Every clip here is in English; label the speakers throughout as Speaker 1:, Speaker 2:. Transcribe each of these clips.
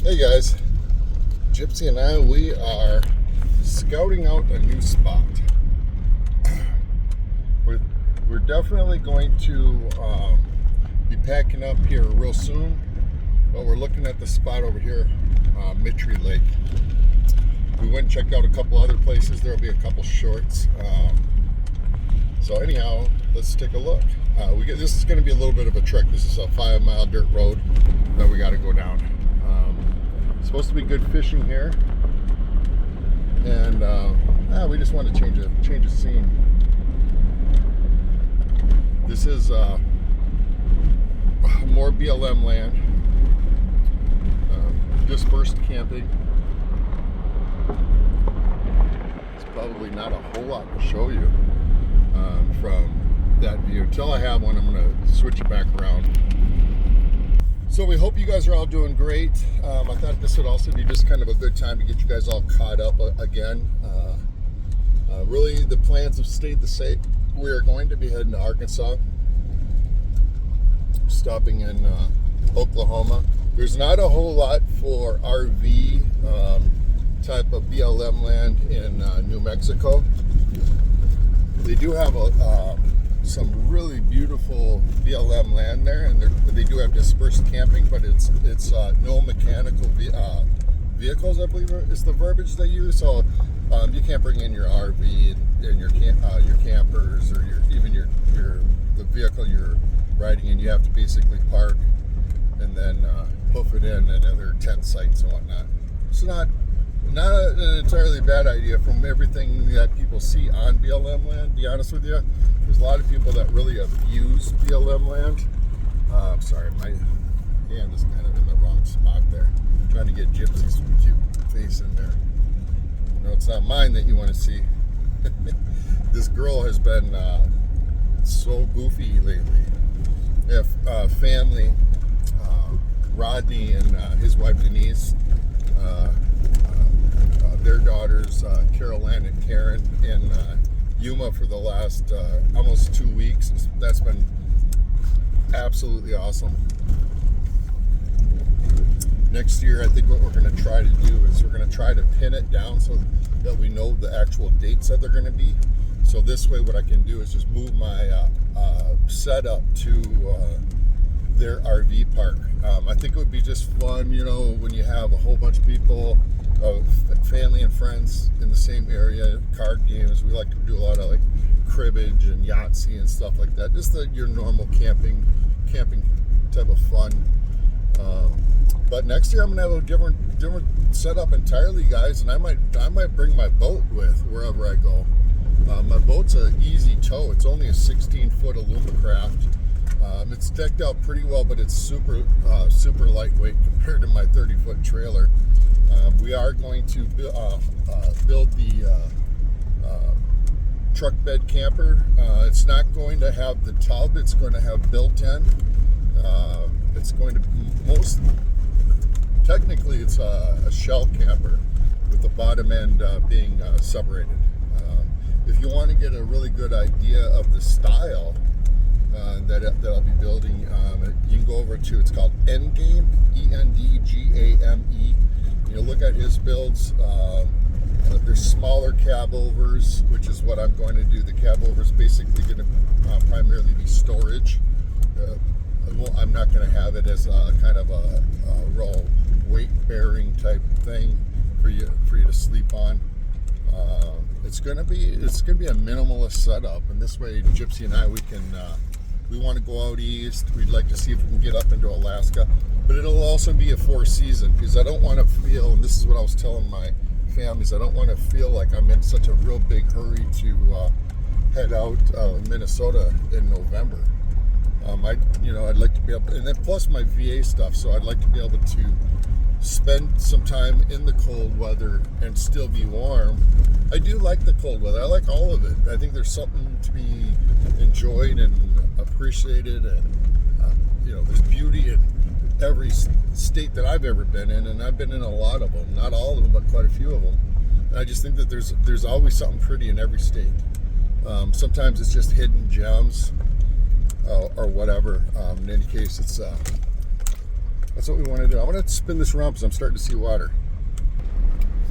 Speaker 1: Hey guys, Gypsy and I, we are scouting out a new spot. We're definitely going to be packing up here real soon, but we're looking at the spot over here, Mittry Lake. We went and checked out a couple other places. There'll be a couple shorts. So anyhow, let's take a look. This is going to be a little bit of a trek. This is a 5-mile dirt road that we got to go down. Supposed to be good fishing here, and we just want to change a scene. This is more BLM land, dispersed camping. It's probably not a whole lot to show you from that view. Until I have one, I'm going to switch it back around. So we hope you guys are all doing great. I thought this would also be just kind of a good time to get you guys all caught up again. Really, the plans have stayed the same. We are going to be heading to Arkansas, stopping in Oklahoma. There's not a whole lot for RV type of BLM land in New Mexico. They do have some really beautiful BLM land there, and they do have dispersed camping, but it's no mechanical vehicles, I believe is the verbiage they use. So you can't bring in your RV and your campers or the vehicle you're riding in. You have to basically park and then hoof it in at other tent sites and whatnot. It's not an entirely bad idea from everything that people see on BLM land, to be honest with you. There's a lot of people that really abuse BLM land. Sorry, my hand is kind of in the wrong spot there. I'm trying to get Gypsy's cute face in there. No, it's not mine that you want to see. This girl has been so goofy lately. If family, Rodney and his wife Denise, their daughters, Caroline and Karen, in Yuma for the last almost 2 weeks. That's been absolutely awesome. Next year, I think what we're going to try to do is we're going to try to pin it down so that we know the actual dates that they're going to be. So this way, what I can do is just move my setup to their RV park. I think it would be just fun, when you have a whole bunch of people, family and friends in the same area, card games. We like to do a lot of cribbage and Yahtzee and stuff like that. Just your normal camping type of fun. But next year I'm gonna have a different setup entirely, guys, and I might bring my boat with wherever I go. My boat's an easy tow. It's only a 16-foot Alumacraft. It's decked out pretty well, but it's super lightweight compared to my 30-foot trailer. We are going to build the truck bed camper. It's not going to have the tub. It's going to have built-in. It's going to technically it's a shell camper with the bottom end being separated. If you want to get a really good idea of the style that I'll be building, you can go over to, it's called Endgame, Endgame. You look at his builds. There's smaller cab overs, which is what I'm going to do. The cab over is basically going to primarily be storage. I'm not going to have it as a kind of a real weight-bearing type thing for you to sleep on. It's going to be a minimalist setup, and this way, Gypsy and I, we want to go out east. We'd like to see if we can get up into Alaska, but it'll also be a 4-season, because I don't want to feel, and this is what I was telling my families, I don't want to feel like I'm in such a real big hurry to head out Minnesota in November. I'd like to be able, and then plus my VA stuff, so I'd like to be able to spend some time in the cold weather and still be warm. I do like the cold weather. I like all of it. I think there's something to be enjoyed and appreciated, and there's beauty in every state that I've ever been in, and I've been in a lot of them. Not all of them, but quite a few of them. And I just think that there's always something pretty in every state. Sometimes it's just hidden gems or whatever. In any case, it's That's what we want to do. I want to spin this around because I'm starting to see water.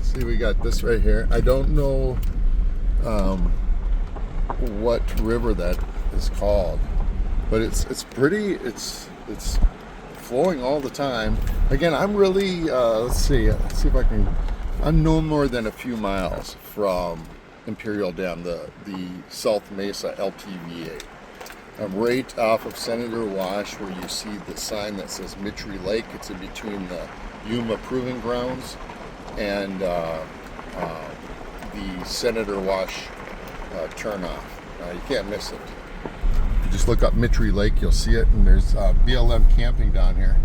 Speaker 1: See, we got this right here. I don't know what river that is called, but it's pretty. It's flowing all the time. Again, I'm really let's see if I can. I'm no more than a few miles from Imperial Dam, the South Mesa LTVA. I'm right off of Senator Wash, where you see the sign that says Mittry Lake. It's in between the Yuma Proving Grounds and the Senator Wash turnoff. You can't miss it. If you just look up Mittry Lake, you'll see it, and there's BLM camping down here.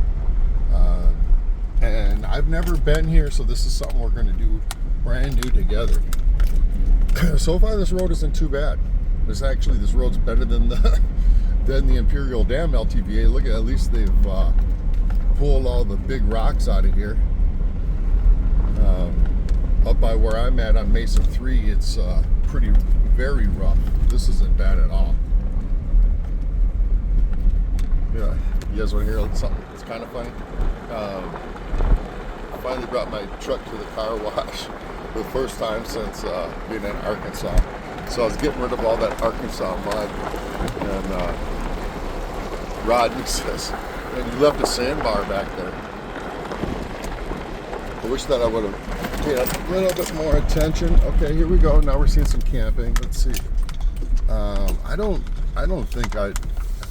Speaker 1: And I've never been here, so this is something we're going to do brand new together. So far, this road isn't too bad. This road's better than the Imperial Dam LTVA. Look at least they've pulled all the big rocks out of here. Up by where I'm at on Mesa 3, it's very rough. This isn't bad at all. Yeah, you guys want to hear something that's kind of funny? I finally brought my truck to the car wash for the first time since being in Arkansas. So I was getting rid of all that Arkansas mud, and Rodney says, "And you left a sandbar back there." I wish that I would have paid a little bit more attention. Okay, here we go. Now we're seeing some camping. Let's see. I don't think I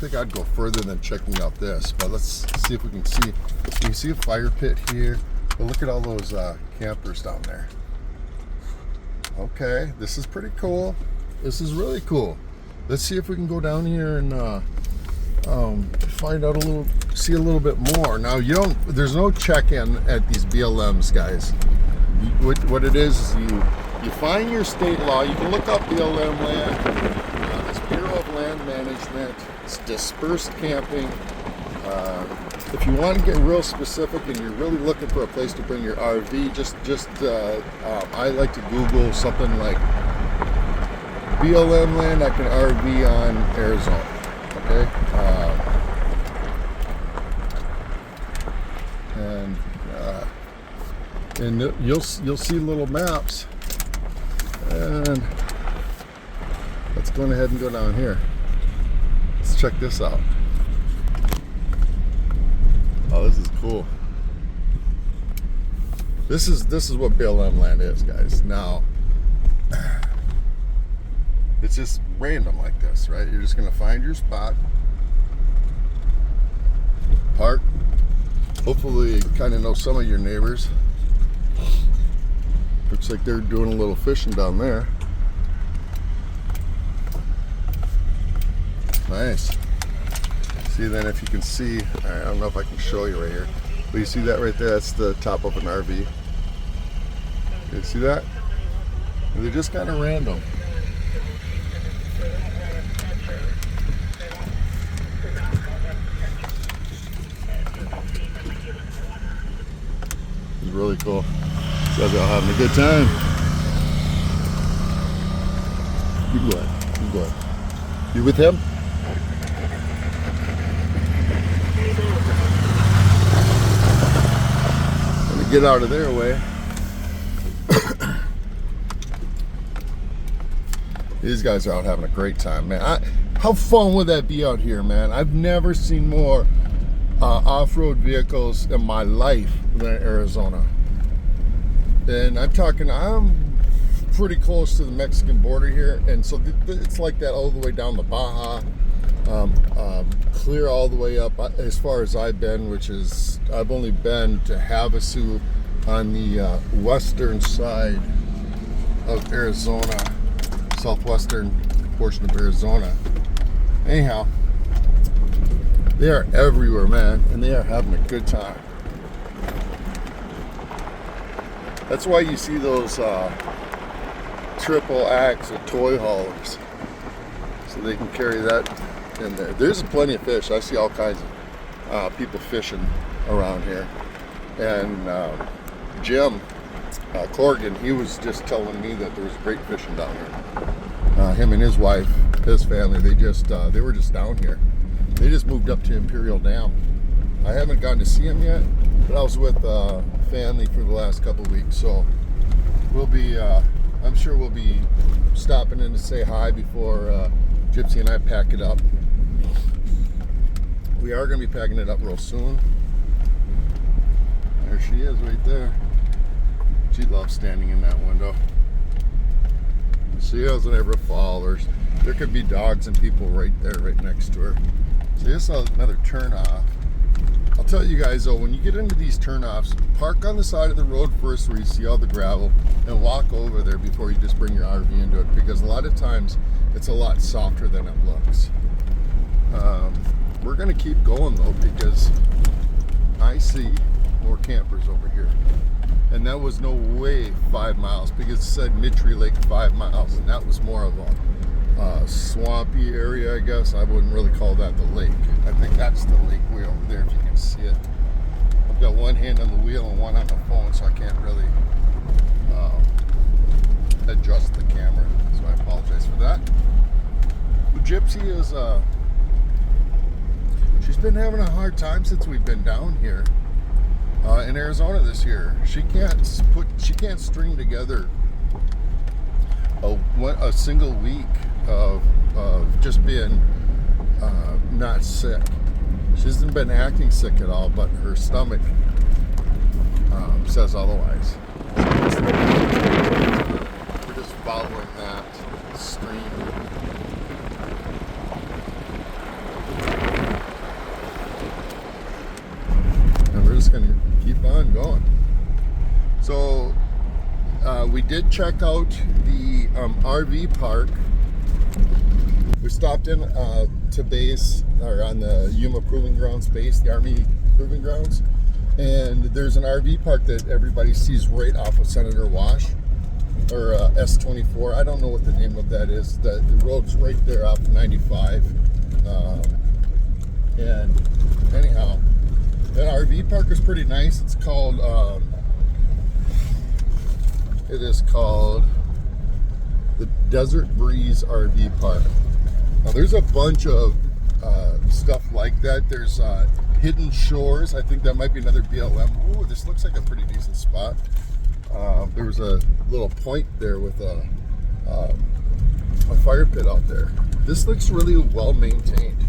Speaker 1: think I'd go further than checking out this, but let's see if we can see. You can see a fire pit here, but look at all those campers down there. Okay, this is pretty cool. This is really cool. Let's see if we can go down here and find out see a little bit more. Now there's no check-in at these BLMs, guys. What it is you find your state law. You can look up BLM land. It's Bureau of Land Management. It's dispersed camping. If you want to get real specific and you're really looking for a place to bring your RV, I like to Google something like BLM land I can RV on Arizona. Okay, and you'll see little maps. And let's go ahead and go down here. Let's check this out. Oh, this is cool. This is what BLM land is, guys. Now, it's just random like this, right? You're just gonna find your spot, park. Hopefully, you kind of know some of your neighbors. Looks like they're doing a little fishing down there. Nice. See, then if you can see, I don't know if I can show you right here, but you see that right there? That's the top of an RV. You see that? And they're just kind of random. It's really cool. You guys are all having a good time. You go ahead. You go ahead. You with him? Let me get out of their way. These guys are out having a great time, man. How fun would that be out here, man? I've never seen more off-road vehicles in my life than Arizona. And I'm pretty close to the Mexican border here, and so it's like that all the way down the Baja, clear all the way up as far as I've been, which is I've only been to Havasu on the western side of Arizona, southwestern portion of Arizona. Anyhow, they are everywhere, man, and they are having a good time. That's why you see those triple axle toy haulers, so they can carry that in there. There's plenty of fish. I see all kinds of people fishing around here. And Jim Corrigan, he was just telling me that there was great fishing down here. Him and his wife, his family, they were just down here. They just moved up to Imperial Dam. I haven't gotten to see him yet, but I was with family for the last couple of weeks, so we'll be, I'm sure we'll be stopping in to say hi before Gypsy and I pack it up. We are going to be packing it up real soon. There she is right there. She loves standing in that window. She doesn't ever fall. There could be dogs and people right there, right next to her. So this is another turn off. I'll tell you guys though, when you get into these turnoffs, park on the side of the road first where you see all the gravel and walk over there before you just bring your RV into it, because a lot of times it's a lot softer than it looks. We're going to keep going though, because I see more campers over here. And that was no way 5 miles, because it said Mittry Lake 5 miles, and that was more of a swampy area, I guess. I wouldn't really call that the lake. I think that's the lake way over there, if you can see it. I've got one hand on the wheel and one on the phone, so I can't really adjust the camera, so I apologize for that. But Gypsy is, she's been having a hard time since we've been down here in Arizona this year. She can't string together a single week of just being not sick. She hasn't been acting sick at all, but her stomach says otherwise. We're just following that stream. And we're just going to keep on going. So we did check out the RV park. We stopped in to base, or on the Yuma Proving Grounds base, the Army Proving Grounds, and there's an RV park that everybody sees right off of Senator Wash, or S24. I don't know what the name of that is. The road's right there off 95. And anyhow, that RV park is pretty nice. It's called, the Desert Breeze RV Park. Now there's a bunch of stuff like that. There's Hidden Shores. I think that might be another BLM. Ooh, this looks like a pretty decent spot. There was a little point there with a fire pit out there. This looks really well maintained.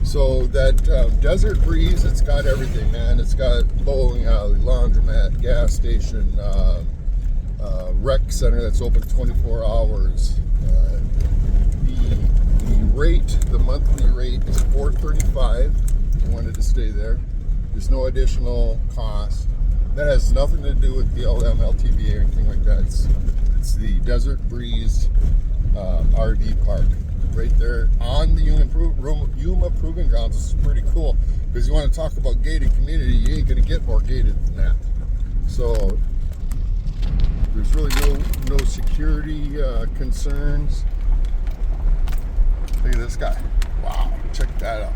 Speaker 1: So that Desert Breeze, it's got everything, man. It's got bowling alley, laundromat, gas station, rec center that's open 24 hours. The monthly rate is $435 if you wanted to stay there. There's no additional cost. That has nothing to do with BLM, LTV, or anything like that. It's the Desert Breeze RV Park right there on the Yuma Proving Grounds. This is pretty cool, because you want to talk about gated community, you ain't going to get more gated than that. So there's really no security concerns. Look at this guy. Wow, check that out.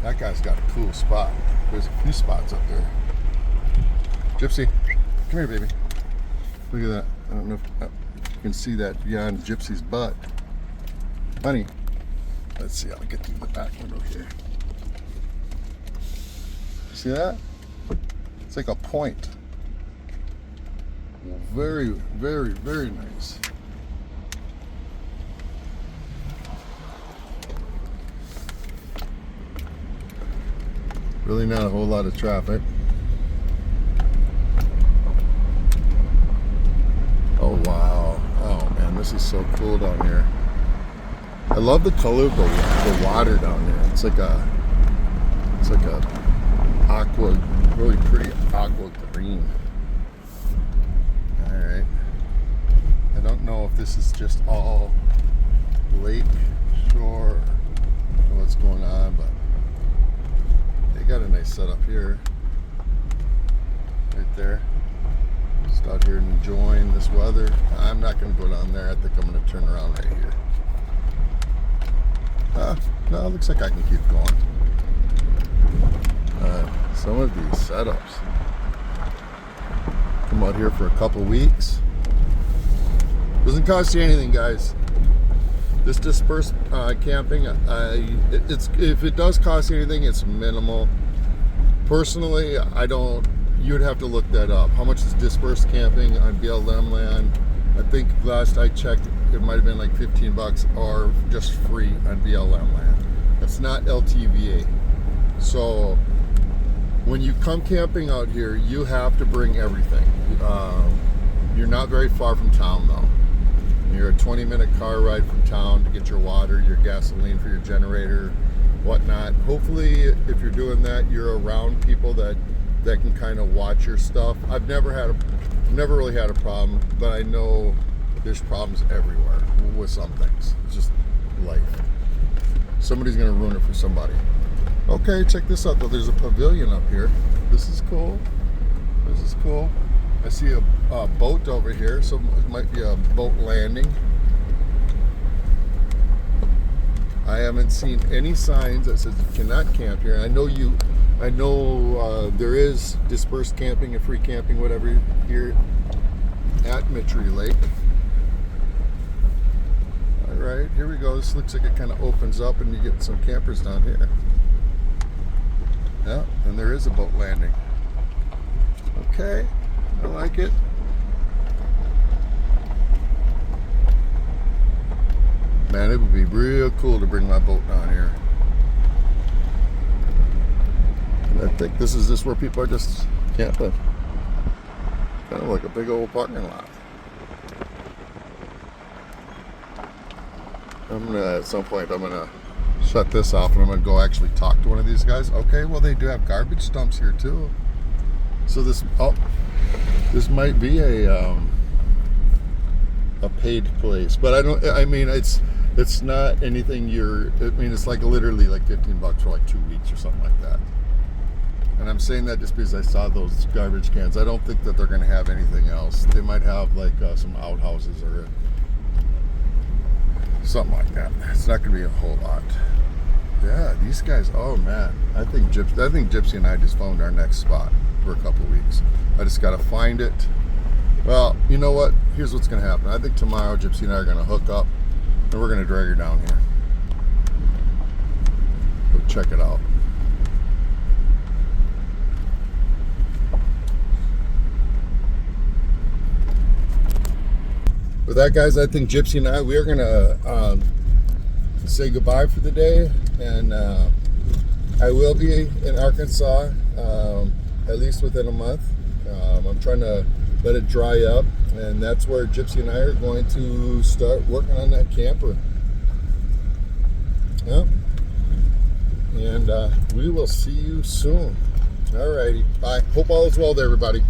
Speaker 1: That guy's got a cool spot. There's a few spots up there. Gypsy, come here, baby. Look at that. I don't know if you can see that beyond Gypsy's butt. Honey, let's see, I'll get through the back window here. See that? It's like a point. Very, very, very nice. Really not a whole lot of traffic. Oh wow. Oh man, this is so cool down here. I love the color of the water down there. It's like a aqua, really pretty aqua green. All right. I don't know if this is just all lake shore or what's going on, but they got a nice setup here, right there. Just out here and enjoying this weather. I'm not going to go down there. I think I'm going to turn around right here. No, it looks like I can keep going. Some of these setups. Come out here for a couple weeks. Doesn't cost you anything, guys. This dispersed camping, it's if it does cost anything, it's minimal. Personally, I don't. You'd have to look that up. How much is dispersed camping on BLM land? I think last I checked, it might have been like $15 or just free on BLM land. It's not LTVA. So when you come camping out here, you have to bring everything. You're not very far from town though. You're a 20-minute car ride from town to get your water, your gasoline for your generator, whatnot. Hopefully, if you're doing that, you're around people that can kind of watch your stuff. I've never really had a problem, but I know there's problems everywhere with some things. It's just life. Somebody's gonna ruin it for somebody. Okay, check this out though. There's a pavilion up here. This is cool. This is cool. I see a boat over here, so it might be a boat landing. I haven't seen any signs that says you cannot camp here. I know there is dispersed camping and free camping, whatever, here at Mittry Lake. All right, here we go. This looks like it kind of opens up and you get some campers down here. Yeah, and there is a boat landing. Okay, I like it. Man, it would be real cool to bring my boat down here. And I think this is just where people are just camping. Kind of like a big old parking lot. At some point, I'm gonna shut this off and I'm gonna go actually talk to one of these guys. Okay, well they do have garbage dumps here too. So this might be a paid place, but I mean it's not anything it's like literally like $15 for like 2 weeks or something like that. And I'm saying that just because I saw those garbage cans. I don't think that they're gonna have anything else. They might have like some outhouses or something like that. It's not gonna be a whole lot. Yeah, these guys, oh man. I think Gypsy and I just found our next spot for a couple of weeks. I just gotta find it. Well, you know what? Here's what's gonna happen. I think tomorrow Gypsy and I are gonna hook up and we're gonna drag her down here. Go check it out. With that, guys, I think Gypsy and I, we are gonna say goodbye for the day, and I will be in Arkansas at least within a month. I'm trying to let it dry up, and that's where Gypsy and I are going to start working on that camper. Yeah. And we will see you soon. Alrighty, bye. Hope all is well there, everybody.